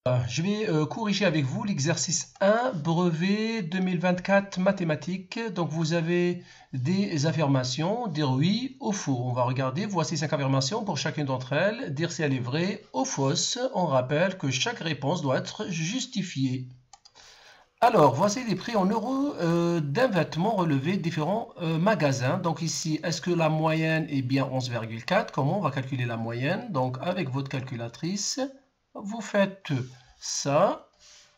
Je vais corriger avec vous l'exercice 1, brevet 2024 mathématiques. Donc vous avez des affirmations, dire oui ou faux. On va regarder, voici 5 affirmations pour chacune d'entre elles. Dire si elle est vraie ou fausse. On rappelle que chaque réponse doit être justifiée. Alors, voici les prix en euros d'un vêtement relevé différents magasins. Donc ici, est-ce que la moyenne est bien 11,4? Comment on va calculer la moyenne? Donc avec votre calculatrice, vous faites ça.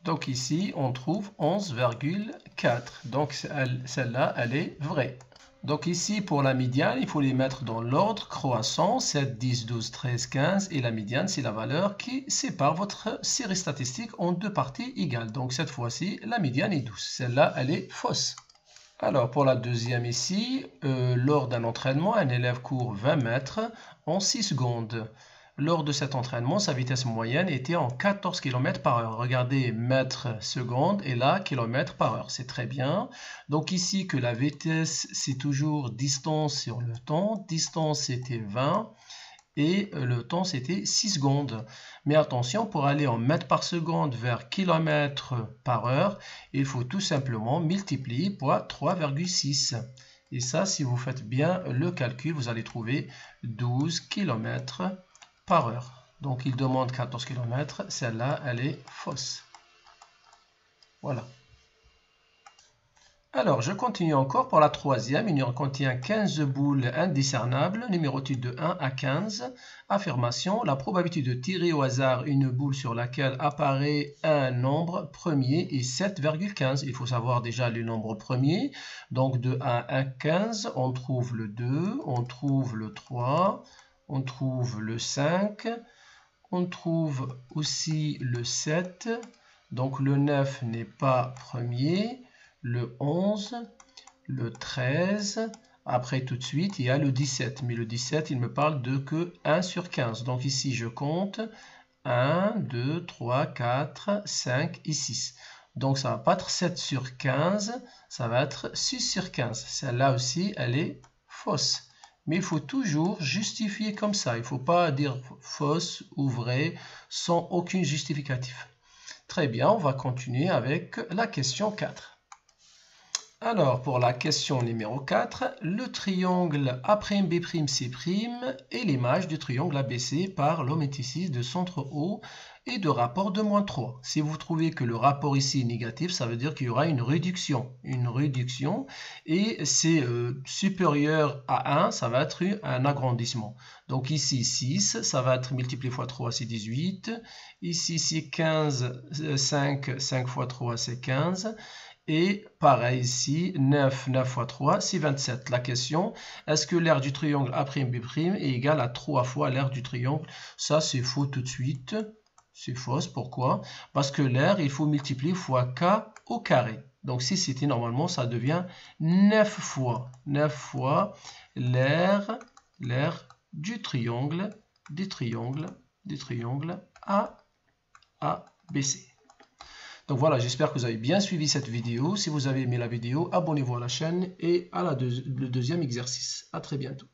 Donc ici, on trouve 11,4. Donc celle-là, elle est vraie. Donc ici, pour la médiane, il faut les mettre dans l'ordre croissant, 7, 10, 12, 13, 15. Et la médiane, c'est la valeur qui sépare votre série statistique en deux parties égales. Donc cette fois-ci, la médiane est 12. Celle-là, elle est fausse. Alors pour la deuxième ici, lors d'un entraînement, un élève court 20 mètres en 6 secondes. Lors de cet entraînement, sa vitesse moyenne était en 14 km par heure. Regardez, mètres seconde et là, km par heure. C'est très bien. Donc ici, que la vitesse, c'est toujours distance sur le temps. Distance, c'était 20 et le temps, c'était 6 secondes. Mais attention, pour aller en mètres par seconde vers km par heure, il faut tout simplement multiplier par 3,6. Et ça, si vous faites bien le calcul, vous allez trouver 12 km par heure. Donc il demande 14 km, celle-là elle est fausse. Voilà. Alors je continue encore pour la troisième. Il contient 15 boules indiscernables, numérotées de 1 à 15. Affirmation, la probabilité de tirer au hasard une boule sur laquelle apparaît un nombre premier est 7,15. Il faut savoir déjà le nombre premier. Donc de 1 à 15, on trouve le 2, on trouve le 3, on trouve le 5, on trouve aussi le 7, donc le 9 n'est pas premier, le 11, le 13, après tout de suite il y a le 17, mais le 17 il me parle de que 1 sur 15, donc ici je compte 1, 2, 3, 4, 5 et 6. Donc ça ne va pas être 7 sur 15, ça va être 6 sur 15. Celle-là aussi elle est fausse. Mais il faut toujours justifier comme ça. Il ne faut pas dire fausse ou vrai sans aucun justificatif. Très bien, on va continuer avec la question 4. Alors, pour la question numéro 4, le triangle A'B'C' est l'image du triangle ABC par l'hométicide de centre O et de rapport de moins 3. Si vous trouvez que le rapport ici est négatif, ça veut dire qu'il y aura une réduction. Et c'est supérieur à 1, ça va être un agrandissement. Donc ici 6, ça va être multiplié fois 3, c'est 18. Ici c'est 15, 5 fois 3, c'est 15. Et pareil ici, 9 fois 3, c'est 27. La question, est-ce que l'aire du triangle A'B'C' est égal à 3 fois l'aire du triangle? Ça, c'est faux tout de suite. C'est fausse. Pourquoi? Parce que l'aire, il faut multiplier fois k au carré. Donc si c'était normalement, ça devient 9 fois l'aire du triangle, ABC. Donc voilà, j'espère que vous avez bien suivi cette vidéo. Si vous avez aimé la vidéo, abonnez-vous à la chaîne et à le deuxième exercice. À très bientôt.